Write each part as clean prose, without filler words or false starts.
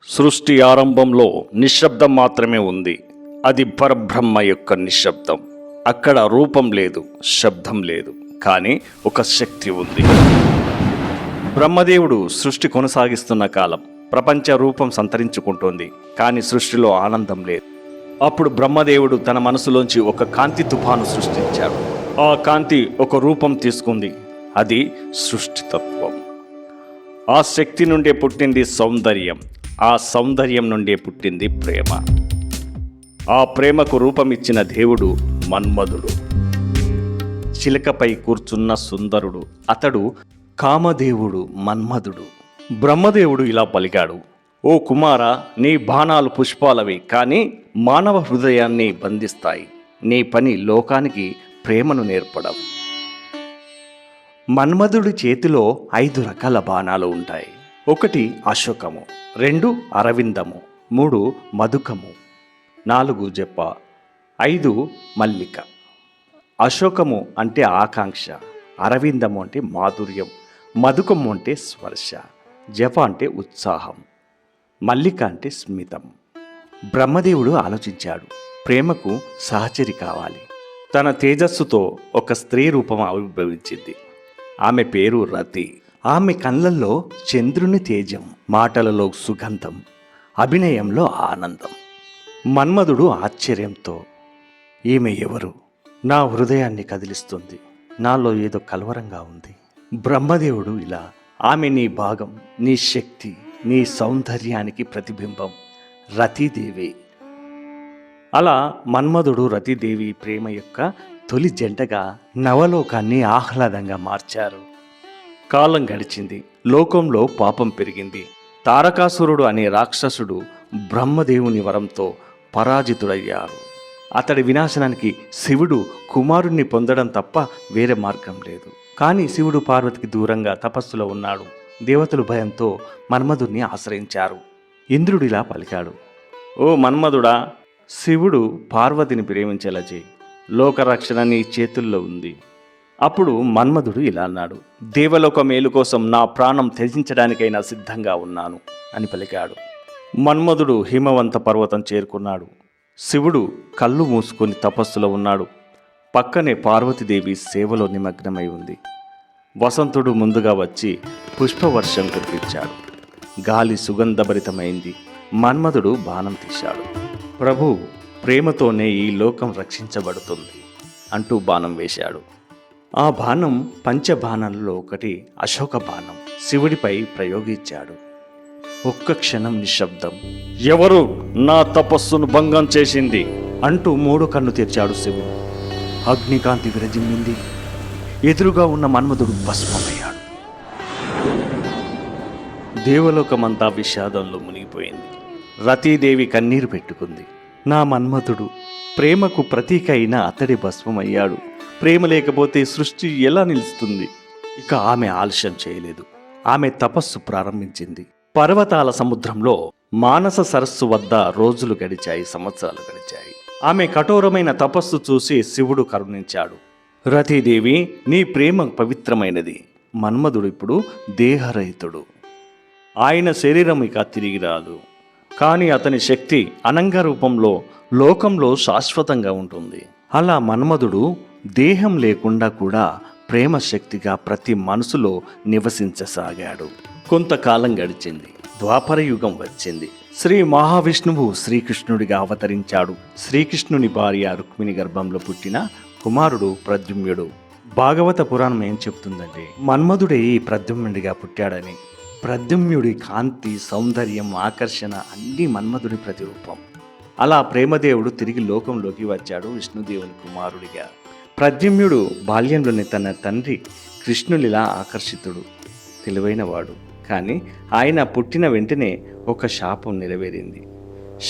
సృష్టి ఆరంభంలో నిశ్శబ్దం మాత్రమే ఉంది. అది పరబ్రహ్మ యొక్క నిశ్శబ్దం. అక్కడ రూపం లేదు, శబ్దం లేదు, కానీ ఒక శక్తి ఉంది. బ్రహ్మదేవుడు సృష్టి కొనసాగిస్తున్న కాలం ప్రపంచ రూపం సంతరించుకుంటోంది, కానీ సృష్టిలో ఆనందం లేదు. అప్పుడు బ్రహ్మదేవుడు తన మనసులోంచి ఒక కాంతి తుఫాను సృష్టించాడు. ఆ కాంతి ఒక రూపం తీసుకుంది. అది సృష్టితత్వం. ఆ శక్తి నుండే పుట్టింది సౌందర్యం. ఆ సౌందర్యం నుండే పుట్టింది ప్రేమ. ఆ ప్రేమకు రూపమిచ్చిన దేవుడు మన్మధుడు. చిలకపై కూర్చున్న సుందరుడు అతడు కామదేవుడు మన్మధుడు. బ్రహ్మదేవుడు ఇలా పలికాడు: ఓ కుమారా, నీ బాణాలు పుష్పాలవి, కానీ మానవ హృదయాన్ని బంధిస్తాయి. నీ పని లోకానికి ప్రేమను నేర్పడం. మన్మధుడి చేతిలో 5 రకాల బాణాలు ఉంటాయి. 1 అశోకము, 2 అరవిందము, 3 మధుకము, 4 జప, 5 మల్లిక. అశోకము అంటే ఆకాంక్ష, అరవిందము అంటే మాధుర్యం, మధుకము అంటే స్పర్శ, జప అంటే ఉత్సాహం, మల్లిక అంటే స్మితం. బ్రహ్మదేవుడు ఆలోచించాడు, ప్రేమకు సహచరి కావాలి. తన తేజస్సుతో ఒక స్త్రీ రూపం ఆవిర్భవించింది. ఆమె పేరు రతి. ఆమె కళ్ళల్లో చంద్రుని తేజం, మాటలలో సుగంధం, అభినయంలో ఆనందం. మన్మధుడు ఆశ్చర్యంతో, ఈమె ఎవరు? నా హృదయాన్ని కదిలిస్తుంది. నాలో ఏదో కలవరంగా ఉంది. బ్రహ్మదేవుడు ఇలా: ఆమె నీ భాగం, నీ శక్తి, నీ సౌందర్యానికి ప్రతిబింబం, రతీదేవి. అలా మన్మధుడు రతీదేవి ప్రేమ యొక్క తొలి జంటగా నవలోకాన్ని ఆహ్లాదంగా మార్చారు. కాలం గడిచింది. లోకంలో పాపం పెరిగింది. తారకాసురుడు అనే రాక్షసుడు బ్రహ్మదేవుని వరంతో పరాజితుడయ్యారు. అతడి వినాశనానికి శివుడు కుమారుణ్ణి పొందడం తప్ప వేరే మార్గం లేదు. కానీ శివుడు పార్వతికి దూరంగా తపస్సులో ఉన్నాడు. దేవతలు భయంతో మన్మధుడిని ఆశ్రయించారు. ఇంద్రుడిలా పలికాడు: ఓ మన్మధుడా, శివుడు పార్వతిని ప్రేమించేలా చేయి. లోకరక్షణ నీ చేతుల్లో ఉంది. అప్పుడు మన్మధుడు ఇలా అన్నాడు: దేవలోక మేలు కోసం నా ప్రాణం త్యజించడానికైనా సిద్ధంగా ఉన్నాను అని పలికాడు. మన్మధుడు హిమవంత పర్వతం చేరుకున్నాడు. శివుడు కళ్ళు మూసుకొని తపస్సులో ఉన్నాడు. పక్కనే పార్వతీదేవి సేవలో నిమగ్నమై ఉంది. వసంతుడు ముందుగా వచ్చి పుష్పవర్షం కురిపించాడు. గాలి సుగంధభరితమైంది. మన్మధుడు బాణం తీశాడు. ప్రభు, ప్రేమతోనే ఈ లోకం రక్షించబడుతుంది అంటూ బాణం వేశాడు. ఆ బాణం పంచబాణాలలో ఒకటి అశోక బాణం శివుడిపై ప్రయోగించాడు. ఒక్క క్షణం నిశ్శబ్దం. ఎవరు నా తపస్సును భంగం చేసింది అంటూ 3 కన్ను తెరిచాడు శివుడు. అగ్నికాంతి విరజిమ్మింది. ఎదురుగా ఉన్న మన్మధుడు భస్మమయ్యాడు. దేవలోకమంతా విషాదంలో మునిగిపోయింది. రతీదేవి కన్నీరు పెట్టుకుంది. నా మన్మధుడు, ప్రేమకు ప్రతీక అయిన అతడి భస్మమయ్యాడు. ప్రేమ లేకపోతే సృష్టి ఎలా నిలుస్తుంది? ఇక ఆమె ఆలస్యం చేయలేదు. ఆమె తపస్సు ప్రారంభించింది. పర్వతాల సముద్రంలో మానస సరస్సు వద్ద రోజులు గడిచాయి, సంవత్సరాలు గడిచాయి. ఆమె కఠోరమైన తపస్సు చూసి శివుడు కరుణించాడు. రతీదేవి, నీ ప్రేమ పవిత్రమైనది. మన్మధుడు ఇప్పుడు దేహరహితుడు. ఆయన శరీరం ఇక తిరిగి రాదు. కానీ అతని శక్తి అనంగ రూపంలో లోకంలో శాశ్వతంగా ఉంటుంది. అలా మన్మధుడు దేహం లేకుండా కూడా ప్రేమ శక్తిగా ప్రతి మనసులో నివసించసాగాడు. కొంతకాలం గడిచింది. ద్వాపర యుగం వచ్చింది. శ్రీ మహావిష్ణువు శ్రీకృష్ణుడిగా అవతరించాడు. శ్రీకృష్ణుని భార్య రుక్మిణి గర్భంలో పుట్టిన కుమారుడు ప్రద్యుమ్నుడు. భాగవత పురాణం ఏం చెప్తుందంటే, మన్మధుడే ఈ ప్రద్యుమ్నుడిగా పుట్టాడని. ప్రద్యుమ్నుడి కాంతి, సౌందర్యం, ఆకర్షణ అన్నీ మన్మధుడి ప్రతిరూపం. అలా ప్రేమదేవుడు తిరిగి లోకంలోకి వచ్చాడు విష్ణుదేవుని కుమారుడిగా. ప్రద్యుమ్నుడు బాల్యంలోని తన తండ్రి కృష్ణునిలా ఆకర్షితుడు, తెలివైనవాడు. కానీ ఆయన పుట్టిన వెంటనే ఒక శాపం నెరవేరింది.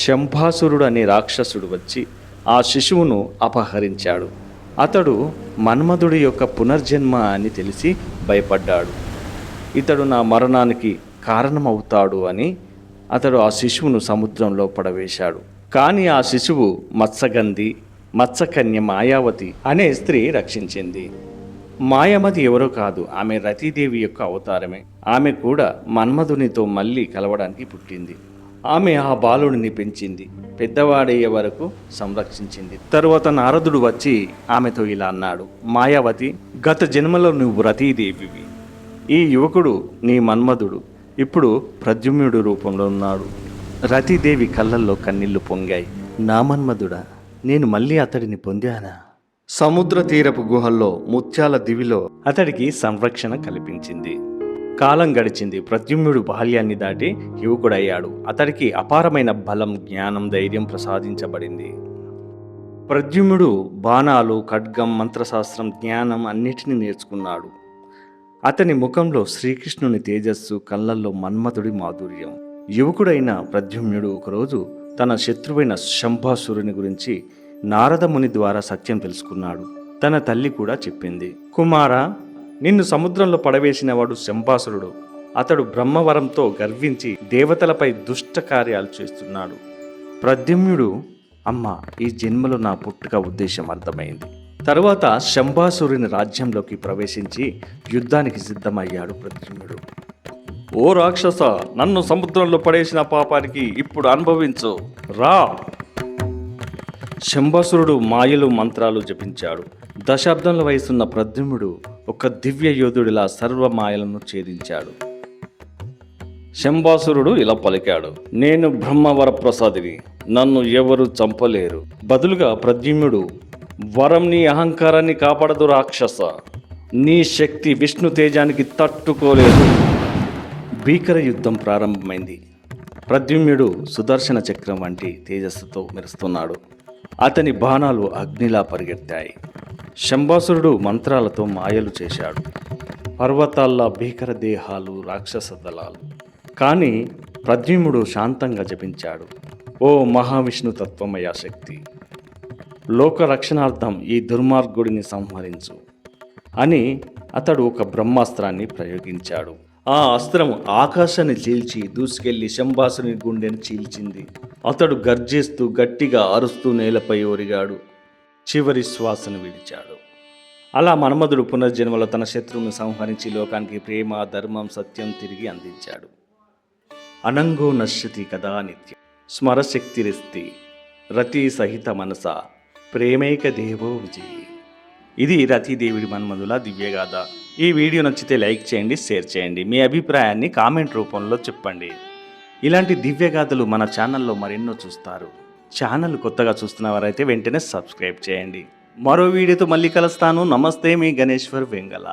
శంభాసురుడు అనే రాక్షసుడు వచ్చి ఆ శిశువును అపహరించాడు. అతడు మన్మధుడి యొక్క పునర్జన్మ అని తెలిసి భయపడ్డాడు. ఇతడు నా మరణానికి కారణమవుతాడు అని అతడు ఆ శిశువును సముద్రంలో పడవేశాడు. కానీ ఆ శిశువు మత్స్యగంధి, మత్స్యకన్య మాయావతి అనే స్త్రీ రక్షించింది. మాయావతి ఎవరో కాదు, ఆమె రతీదేవి యొక్క అవతారమే. ఆమె కూడా మన్మధునితో మళ్ళీ కలవడానికి పుట్టింది. ఆమె ఆ బాలుడిని పెంచింది, పెద్దవాడయ్యే వరకు సంరక్షించింది. తరువాత నారదుడు వచ్చి ఆమెతో ఇలా అన్నాడు: మాయావతి, గత జన్మలో నువ్వు రతీదేవివి. ఈ యువకుడు నీ మన్మధుడు, ఇప్పుడు ప్రద్యుమ్నుడు రూపంలో ఉన్నాడు. రతీదేవి కళ్ళల్లో కన్నీళ్లు పొంగాయి. నా మన్మధుడా, నేను మళ్ళీ అతడిని పొందానా? సముద్ర తీరపు గుహల్లో ముత్యాల దివిలో అతడికి సంరక్షణ కల్పించింది. కాలం గడిచింది. ప్రద్యుమ్నుడు బాల్యాన్ని దాటి యువకుడయ్యాడు. అతడికి అపారమైన బలం, జ్ఞానం, ధైర్యం ప్రసాదించబడింది. ప్రద్యుమ్నుడు బాణాలు, ఖడ్గం, మంత్రశాస్త్రం, జ్ఞానం అన్నిటినీ నేర్చుకున్నాడు. అతని ముఖంలో శ్రీకృష్ణుని తేజస్సు, కళ్ళల్లో మన్మథుడి మాధుర్యం. యువకుడైన ప్రద్యుమ్నుడు ఒకరోజు తన శత్రువైన శంభాసురుని గురించి నారదముని ద్వారా సత్యం తెలుసుకున్నాడు. తన తల్లి కూడా చెప్పింది. కుమారా, నిన్ను సముద్రంలో పడవేసినవాడు శంభాసురుడు. అతడు బ్రహ్మవరంతో గర్వించి దేవతలపై దుష్ట కార్యాలు చేస్తున్నాడు. ప్రద్యుమ్నుడు, అమ్మ, ఈ జన్మలో నా పుట్టుక ఉద్దేశం అర్థమైంది. తరువాత శంభాసురుని రాజ్యంలోకి ప్రవేశించి యుద్ధానికి సిద్ధమయ్యాడు ప్రద్యుమ్నుడు. ఓ రాక్షస, నన్ను సముద్రంలో పడేసిన పాపానికి ఇప్పుడు అనుభవించు, రా. శంభాసురుడు మాయలు, మంత్రాలు జపించాడు. దశాబ్దాల వయసున్న ప్రద్యుమ్నుడు ఒక దివ్య యోధుడిలా సర్వ మాయలను ఛేదించాడు. శంభాసురుడు ఇలా పలికాడు: నేను బ్రహ్మవరప్రసాదిని, నన్ను ఎవరు చంపలేరు. బదులుగా ప్రద్యుమ్నుడు, వరం నీ అహంకారాన్ని కాపాడదు రాక్షస, నీ శక్తి విష్ణు తేజానికి తట్టుకోలేదు. భీకర యుద్ధం ప్రారంభమైంది. ప్రద్యుమ్నుడు సుదర్శన చక్రం వంటి తేజస్సుతో మెరుస్తున్నాడు. అతని బాణాలు అగ్నిలా పరిగెత్తాయి. శంభాసురుడు మంత్రాలతో మాయలు చేశాడు. పర్వతాల్లా భీకర దేహాలు, రాక్షస దళాలు. కానీ ప్రద్యుమ్నుడు శాంతంగా జపించాడు: ఓ మహావిష్ణు తత్వమయ శక్తి, లోక రక్షణార్థం ఈ దుర్మార్గుడిని సంహరించు అని అతడు ఒక బ్రహ్మాస్త్రాన్ని ప్రయోగించాడు. ఆ అస్త్రం ఆకాశాన్ని చీల్చి దూసుకెళ్లి శంభాసుని గుండెను చీల్చింది. అతడు గర్జిస్తూ గట్టిగా అరుస్తూ నేలపై ఒరిగాడు. చివరి శ్వాసను విడిచాడు. అలా మన్మధుడు పునర్జన్మలో తన శత్రువును సంహరించి లోకానికి ప్రేమ, ధర్మం, సత్యం తిరిగి అందించాడు. అనంగో నశ్యతి కదా నిత్యం, స్మరశక్తిరిస్తి రతి సహిత మనస, ప్రేమైక దేవో విజయి. ఇది రతీదేవి మన్మధుల దివ్యగాథ. ఈ వీడియో నచ్చితే లైక్ చేయండి, షేర్ చేయండి. మీ అభిప్రాయాన్ని కామెంట్ రూపంలో చెప్పండి. ఇలాంటి దివ్యగాథలు మన ఛానల్లో మరెన్నో చూస్తారు. ఛానల్ కొత్తగా చూస్తున్న వారైతే వెంటనే సబ్స్క్రైబ్ చేయండి. మరో వీడియోతో మళ్ళీ కలుస్తాను. నమస్తే, మీ గణేశ్వర్ వెంగళ.